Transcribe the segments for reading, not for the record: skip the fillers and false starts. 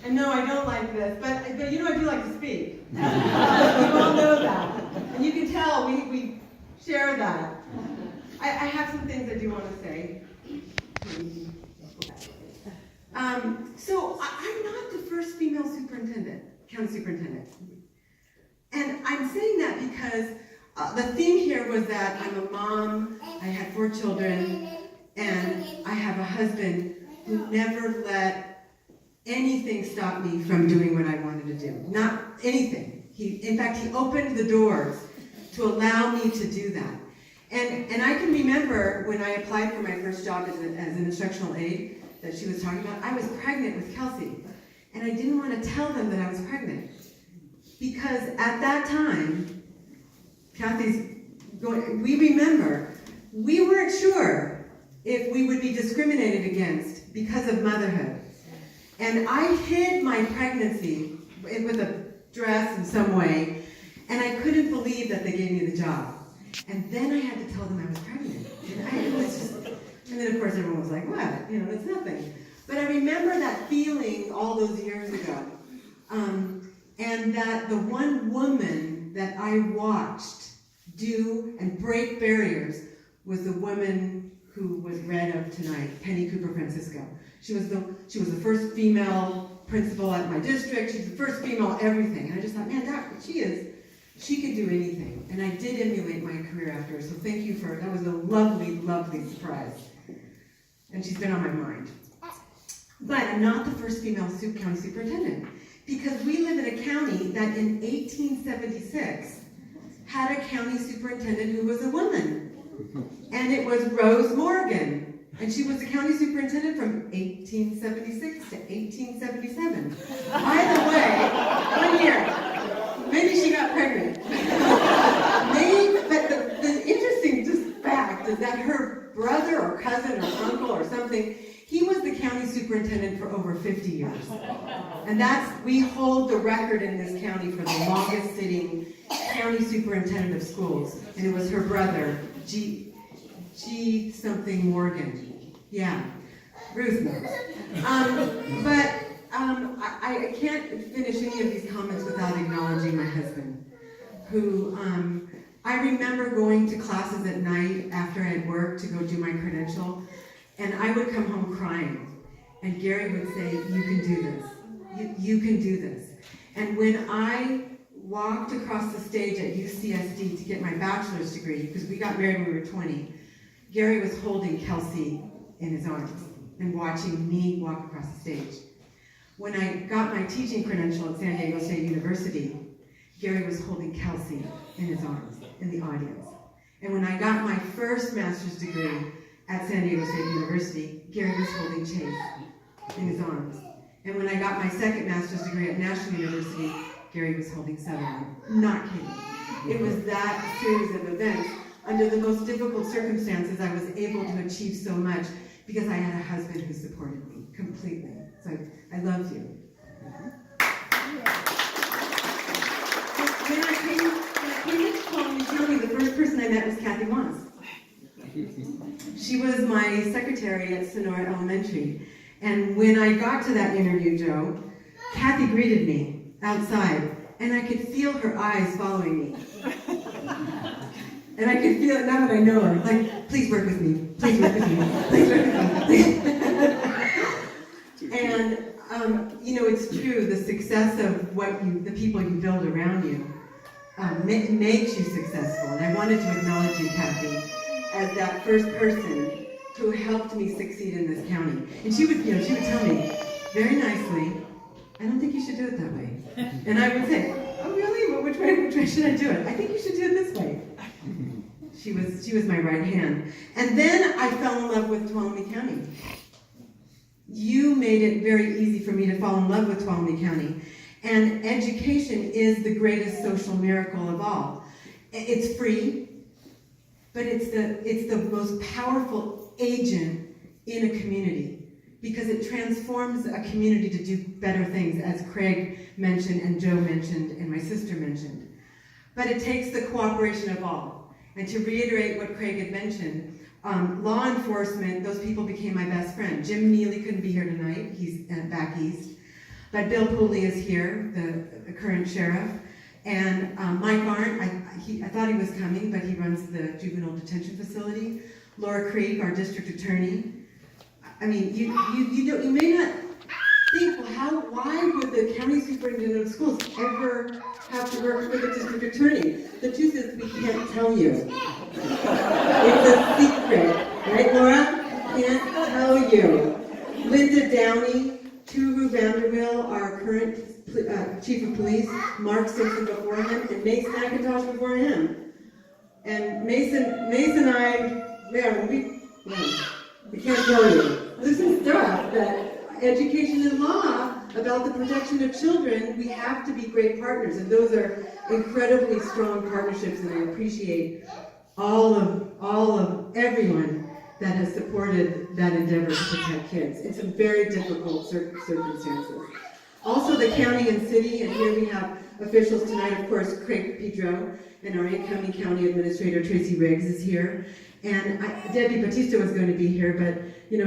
And no, I don't like this, but you know I do like to speak. You all know that. And you can tell we share that. I have some things I do want to say. So I'm not the first female superintendent, county superintendent. And I'm saying that because the theme here was that I'm a mom, I had 4 children, and I have a husband who never let anything stop me from doing what I wanted to do. Not anything. In fact, he opened the doors to allow me to do that. And I can remember when I applied for my first job as an instructional aide that she was talking about, I was pregnant with Kelsey. And I didn't want to tell them that I was pregnant. Because at that time, we remember, we weren't sure if we would be discriminated against because of motherhood. And I hid my pregnancy with a dress in some way, and I couldn't believe that they gave me the job. And then I had to tell them I was pregnant. And then of course everyone was like, what? You know, it's nothing. But I remember that feeling all those years ago. And that the one woman that I watched do and break barriers was the woman who was read of tonight, Penny Cooper Francisco. She was the first female principal at my district. She's the first female everything. And I just thought, man, she could do anything. And I did emulate my career after her. So thank you that was a lovely, lovely surprise. And she's been on my mind. But I'm not the first female county superintendent. Because we live in a county that in 1876 had a county superintendent who was a woman. And it was Rose Morgan. And she was the county superintendent from 1876 to 1877. By the way, 1 year, maybe she got pregnant. But the interesting fact is that her brother or cousin or uncle or something, he was the county superintendent for over 50 years. And we hold the record in this county for the longest sitting county superintendent of schools. And it was her brother, G something Morgan. Yeah, Ruth knows. I can't finish any of these comments without acknowledging my husband, who I remember going to classes at night after I had worked to go do my credential, and I would come home crying, and Gary would say, you can do this. You can do this. And when I walked across the stage at UCSD to get my bachelor's degree, because we got married when we were 20, Gary was holding Kelsey in his arms and watching me walk across the stage. When I got my teaching credential at San Diego State University, Gary was holding Kelsey in his arms in the audience. And when I got my first master's degree at San Diego State University, Gary was holding Chase in his arms. And when I got my second master's degree at National University, Gary was holding Sutherland. Not kidding. It was that series of events. Under the most difficult circumstances, I was able to achieve so much because I had a husband who supported me completely. So I love you. When I came into Colony County, the first person I met was Kathy Moss. She was my secretary at Sonora Elementary. And when I got to that interview, Joe, Kathy greeted me outside, and I could feel her eyes following me. And I could feel it now that I know her. Like, please work with me. Please work with me. Please work with me. And, it's true. The success of the people you build around you makes you successful. And I wanted to acknowledge you, Kathy, as that first person who helped me succeed in this county. And she would tell me very nicely, I don't think you should do it that way. And I would say, oh really? Well, which way should I do it? I think you should do it this way. She was my right hand. And then I fell in love with Tuolumne County. You made it very easy for me to fall in love with Tuolumne County. And education is the greatest social miracle of all. It's free, but it's the most powerful agent in a community because it transforms a community to do better things, as Craig mentioned and Joe mentioned and my sister mentioned. But it takes the cooperation of all. And to reiterate what Craig had mentioned, law enforcement, those people became my best friend. Jim Neely couldn't be here tonight, he's back east. But Bill Pooley is here, the current sheriff. And Mike Arndt, I thought he was coming, but he runs the juvenile detention facility. Laura Creek, our district attorney. I mean, you may not think, well, why would the county superintendent of schools ever have to work with a district attorney? The truth is, we can't tell you. It's a secret, right, Laura? Can't tell you. Linda Downey, Turu Vanderbilt, our current chief of police, Mark Simpson before him, and Mason McIntosh before him. And Mason and I, we can't tell you. There's some stuff that education and law about the protection of children, we have to be great partners, and those are incredibly strong partnerships, and I appreciate all of everyone that has supported that endeavor to protect kids in some very difficult circumstances. Also the county and city, and here we have officials tonight, of course, Craig Pedro, and our incoming county administrator, Tracy Riggs, is here. And Debbie Batista was going to be here, but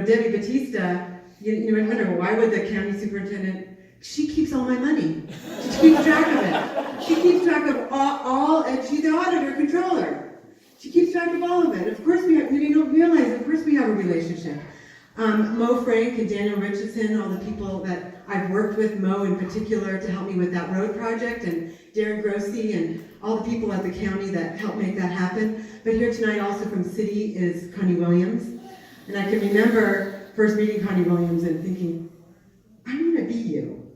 Debbie Batista, you might wonder, why would the county superintendent, she keeps all my money. She keeps track of it. She keeps track of all, and she's the auditor controller. She keeps track of all of it. Of course we don't realize, of course we have a relationship. Mo Frank and Daniel Richardson, all the people that I've worked with, Mo in particular to help me with that road project, and Darren Grossi and all the people at the county that helped make that happen. But here tonight also from city is Connie Williams. And I can remember first meeting Connie Williams and thinking, I want to be you.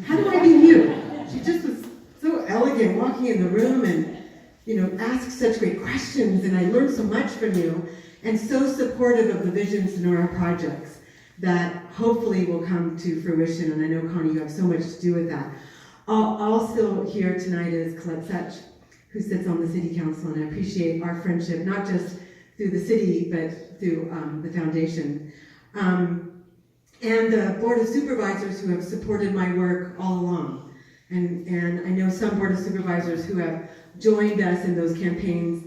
How do I be you? She just was so elegant walking in the room and asked such great questions, and I learned so much from you, and so supportive of the Vision Sonora projects that hopefully will come to fruition, and I know, Connie, you have so much to do with that. Also here tonight is Colette Such, who sits on the City Council, and I appreciate our friendship, not just through the city, but through the foundation. And the Board of Supervisors who have supported my work all along. And I know some Board of Supervisors who have joined us in those campaigns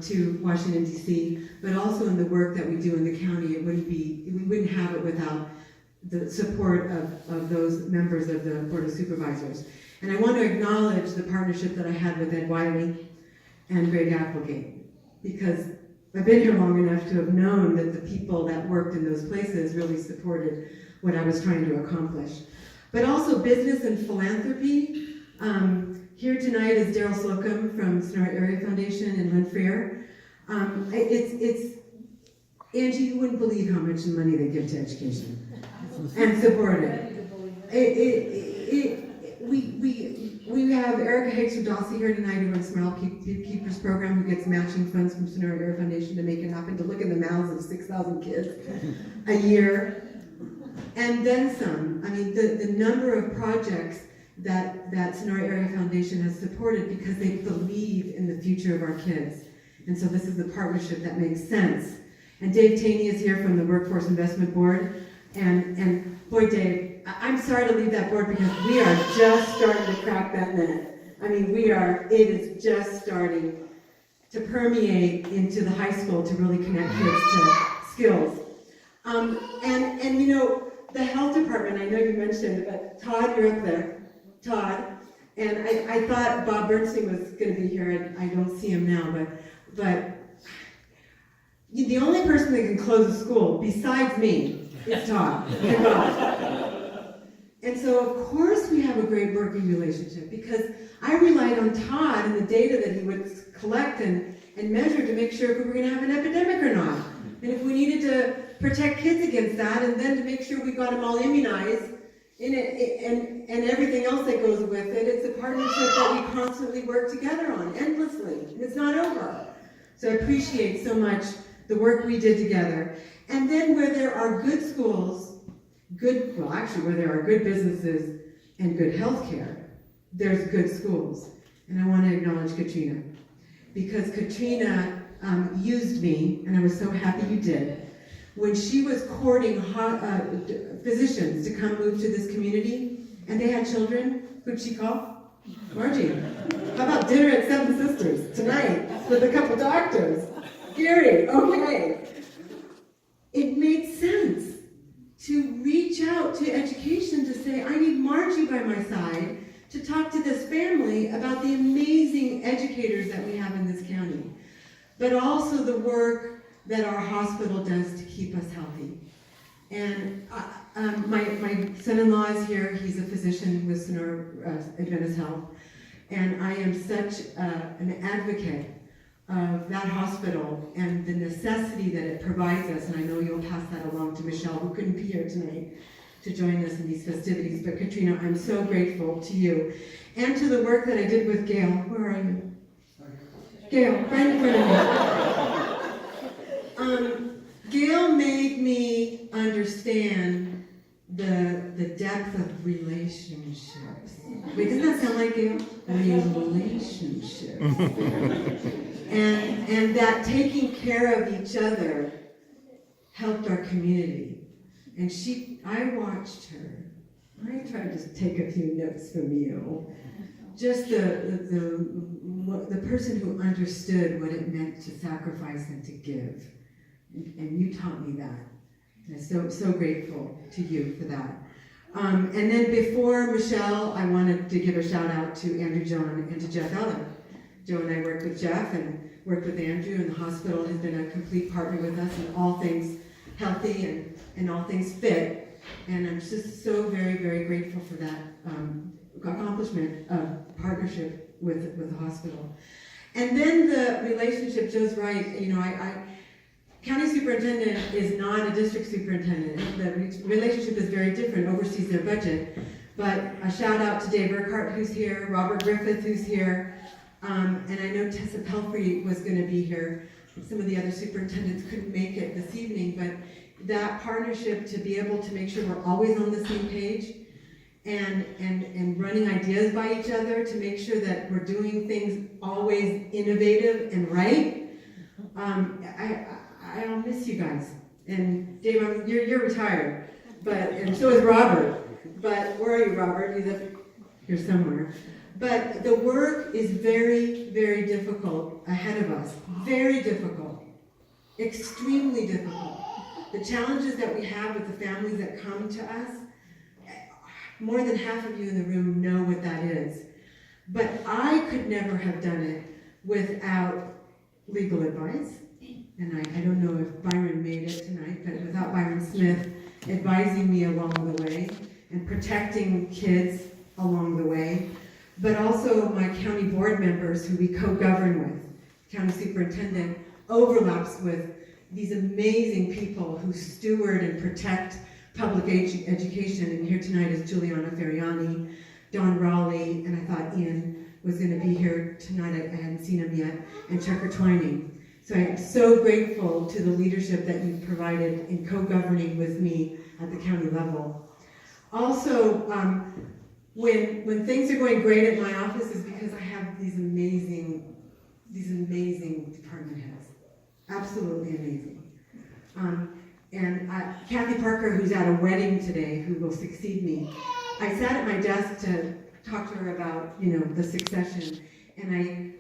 to Washington, D.C., but also in the work that we do in the county. We wouldn't have it without the support of those members of the Board of Supervisors. And I want to acknowledge the partnership that I had with Ed Wiley and Greg Applegate, because I've been here long enough to have known that the people that worked in those places really supported what I was trying to accomplish. But also business and philanthropy. Here tonight is Daryl Slocum from Sonora Area Foundation and Lynn Freer. It's Angie, you wouldn't believe how much money they give to education and support it. We have Erica Hicks-Rodossi here tonight who runs Smile Keepers program, who gets matching funds from Sonora Area Foundation to make it happen, to look in the mouths of 6,000 kids a year. And then some. I mean, the number of projects that Sonora Area Foundation has supported because they believe in the future of our kids. And so this is the partnership that makes sense. And Dave Taney is here from the Workforce Investment Board. And boy, Dave, I'm sorry to leave that board because we are just starting to crack that nut. I mean, it is just starting to permeate into the high school to really connect kids to skills. And the health department, I know you mentioned, but Todd, you're up there. Todd, and I thought Bob Bernstein was going to be here. I don't see him now, but the only person that can close a school besides me is Todd and Bob. And so of course we have a great working relationship because I relied on Todd and the data that he would collect and measure to make sure if we were going to have an epidemic or not, and if we needed to protect kids against that, and then to make sure we got them all immunized. And everything else that goes with it. It's a partnership that we constantly work together on, endlessly, and it's not over. So I appreciate so much the work we did together. And then where there are good schools, where there are good businesses and good health care, there's good schools. And I want to acknowledge Katrina, because Katrina used me, and I was so happy you did, when she was courting physicians to come move to this community, and they had children. Who'd she call? Margie. How about dinner at Seven Sisters tonight with a couple doctors? Gary, okay. It made sense to reach out to education to say, I need Margie by my side to talk to this family about the amazing educators that we have in this county, but also the work that our hospital does to keep us healthy. And my son-in-law is here. He's a physician with Sonora Adventist Health, and I am such an advocate of that hospital and the necessity that it provides us, and I know you'll pass that along to Michelle, who couldn't be here tonight to join us in these festivities. But Katrina, I'm so grateful to you and to the work that I did with Gail. Where are you? Gail, right in front of me. Gail made me understand the depth of relationships. Wait, doesn't that sound like Gail? Relationships. And that taking care of each other helped our community. And I watched her. I tried to take a few notes from you. Just the person who understood what it meant to sacrifice and to give. And you taught me that. And I'm so grateful to you for that. And then before Michelle, I wanted to give a shout out to Andrew John and to Jeff Ellen. Joe and I worked with Jeff and worked with Andrew, and the hospital has been a complete partner with us in all things healthy and all things fit. And I'm just so very, very grateful for that accomplishment of partnership with the hospital. And then the relationship, Joe's right, county superintendent is not a district superintendent. The relationship is very different, oversees their budget. But a shout out to Dave Urquhart, who's here, Robert Griffith, who's here, and I know Tessa Pelfrey was going to be here. Some of the other superintendents couldn't make it this evening, but that partnership to be able to make sure we're always on the same page and running ideas by each other to make sure that we're doing things always innovative and right. I'll miss you guys. And Dave, you're retired, and so is Robert. But where are you, Robert? He's up here somewhere. But the work is very, very difficult ahead of us. Very difficult. Extremely difficult. The challenges that we have with the families that come to us, more than half of you in the room know what that is. But I could never have done it without legal advice. And I don't know if Byron made it tonight, but without Byron Smith advising me along the way and protecting kids along the way, but also my county board members who we co-govern with. County superintendent overlaps with these amazing people who steward and protect public education. And here tonight is Juliana Ferriani, Don Raleigh, and I thought Ian was going to be here tonight. I hadn't seen him yet, and Checker Twining. So I'm so grateful to the leadership that you've provided in co-governing with me at the county level. Also, when things are going great at my office is because I have these amazing department heads. Absolutely amazing. And Kathy Parker, who's at a wedding today, who will succeed me, I sat at my desk to talk to her about, the succession, and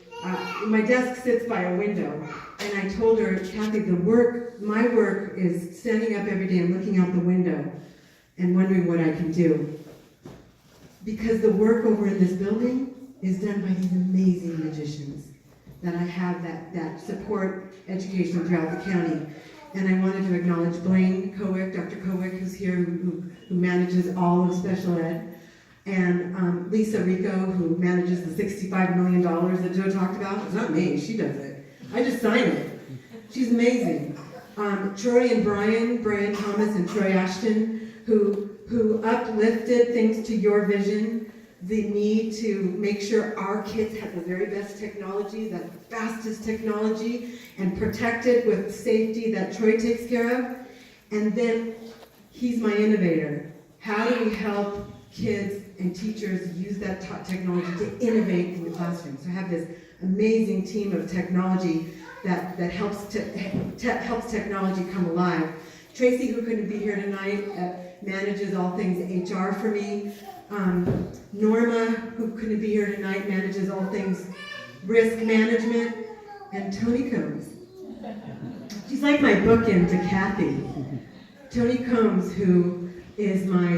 my desk sits by a window, and I told her, Kathy, my work is standing up every day and looking out the window and wondering what I can do. Because the work over in this building is done by these amazing magicians that I have that support education throughout the county. And I wanted to acknowledge Blaine Cowick, Dr. Cowick, who's here, who manages all of special ed. And Lisa Rico, who manages the $65 million that Joe talked about. It's not me, she does it. I just sign it. She's amazing. Troy and Brian Thomas and Troy Ashton, who uplifted things to your vision, the need to make sure our kids have the very best technology, the fastest technology, and protected with safety that Troy takes care of. And then he's my innovator. How do we help kids and teachers use that technology to innovate in the classroom? So I have this amazing team of technology that helps technology come alive. Tracy, who couldn't be here tonight, manages all things HR for me. Norma, who couldn't be here tonight, manages all things risk management. And Tony Combs. She's like my bookend to Kathy. Tony Combs, who is my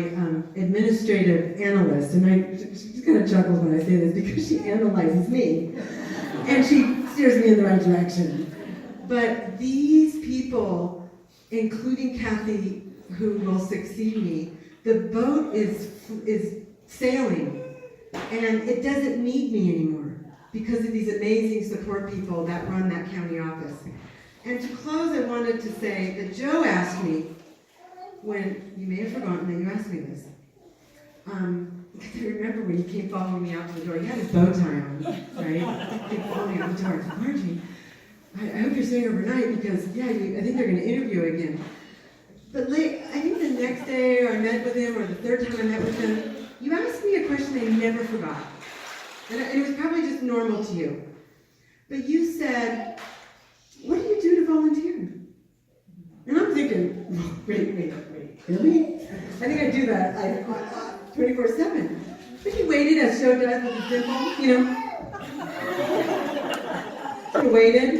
administrative analyst, and she's going to chuckle when I say this because she analyzes me, and she steers me in the right direction. But these people, including Kathy, who will succeed me, the boat is sailing, and it doesn't need me anymore because of these amazing support people that run that county office. And to close, I wanted to say that Joe asked me, when, you may have forgotten that you asked me this, because I remember when he came following me out to the door, he had his bow tie on, right? He came following me out the door. I said, Margie, I hope you're staying overnight because, I think they're going to interview again. But I think the next day I met with him, or the third time I met with him, you asked me a question I never forgot. And it was probably just normal to you. But you said, what do you do to volunteer? And I'm thinking, wait, really? I think I do that 24/7. But he waited as Joe does with his dimple, you know? He waited.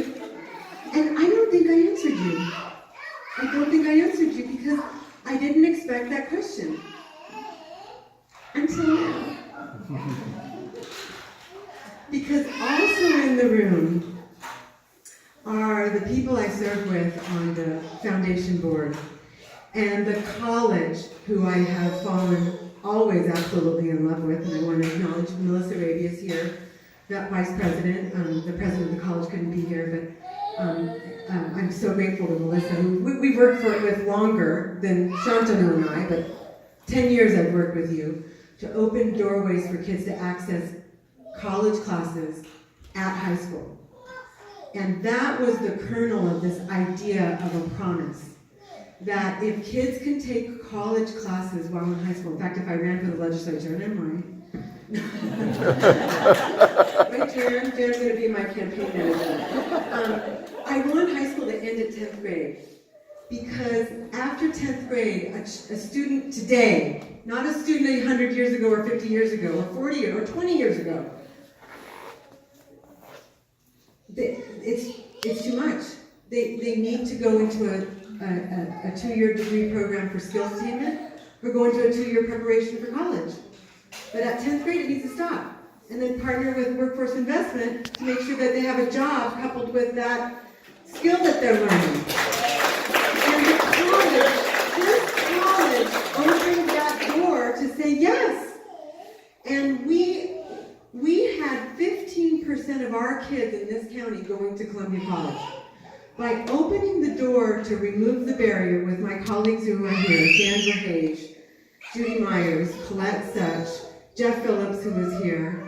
And I don't think I answered you. I don't think I answered you because I didn't expect that question. Until now. Because also in the room are the people I serve with on the foundation board and the college who I have fallen always absolutely in love with, and I want to acknowledge Melissa Rabius here, that vice president. The president of the college couldn't be here, but I'm so grateful to Melissa, who we've worked with longer than Shantanu and I, but 10 years I've worked with you, to open doorways for kids to access college classes at high school. And that was the kernel of this idea of a promise, that if kids can take college classes while in high school, in fact, if I ran for the legislature, and I'm right, Jan's going to be my campaign manager. I want high school to end at 10th grade, because after 10th grade, a student today, not a student 100 years ago or 50 years ago or 40 or 20 years ago, it's too much. They need to go into a 2-year degree program for skills attainment or go into a 2-year preparation for college. But at 10th grade, it needs to stop. And then partner with workforce investment to make sure that they have a job coupled with that skill that they're learning. And this college opened that door to say yes. And we had 15% of our kids in this county going to Columbia College. By opening the door to remove the barrier with my colleagues who are here, Sandra Hage, Judy Myers, Colette Such, Jeff Phillips, who is here,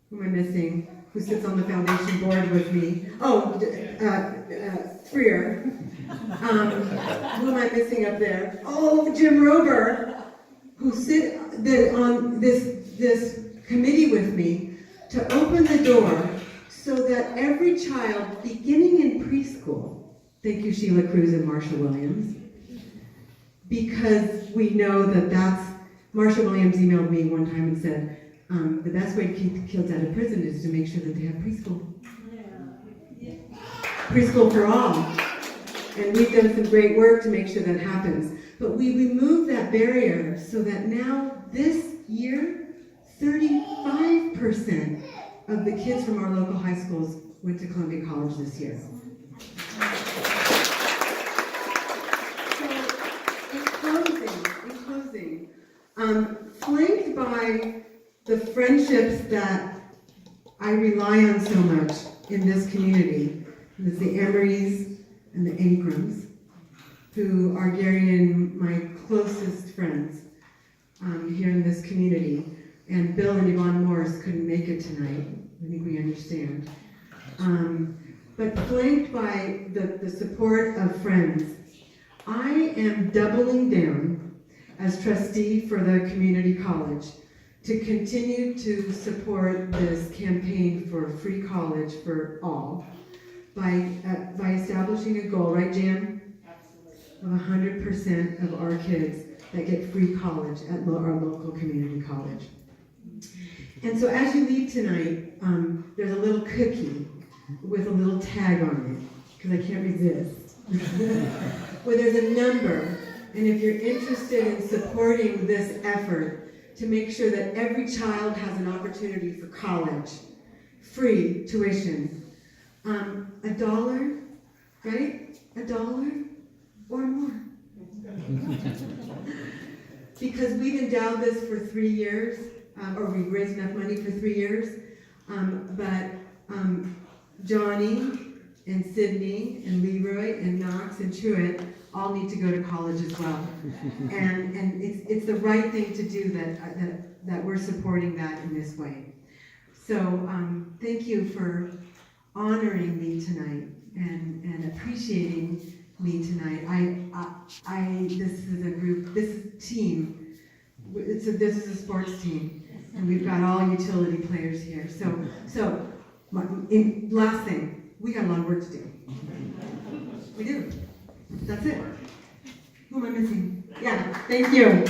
who am I missing, who sits on the foundation board with me, Freer, who am I missing up there? Oh, Jim Rober, who sit on this committee with me to open the door so that every child, beginning in preschool, thank you Sheila Cruz and Marsha Williams, because we know that's, Marsha Williams emailed me one time and said, the best way to keep kids out of prison is to make sure that they have preschool. Yeah. Preschool for all. And we've done some great work to make sure that happens. But we removed that barrier so that now, this year, 35% of the kids from our local high schools went to Columbia College this year. So, in closing, flanked by the friendships that I rely on so much in this community, there's the Emerys and the Ankrams, who are Gary and my closest friends here in this community. And Bill and Yvonne Morris couldn't make it tonight. I think we understand. But flanked by the support of friends, I am doubling down as trustee for the community college to continue to support this campaign for free college for all by establishing a goal, right, Jan? Absolutely. Of 100% of our kids that get free college at our local community college. And so as you leave tonight, there's a little cookie with a little tag on it, because I can't resist, where there's a number And if you're interested in supporting this effort to make sure that every child has an opportunity for college, free tuition, $1, right? $1 or more. Because we've endowed this for 3 years, or we've raised enough money for 3 years, but Johnny and Sydney and Leroy and Knox and Truett all need to go to college as well. And it's the right thing to do that we're supporting that in this way. So thank you for honoring me tonight and appreciating me tonight. This is a group, this is a team. This is a sports team, and we've got all utility players here. So last thing, we got a lot of work to do. We do. That's it. Who am I missing? Yeah, thank you.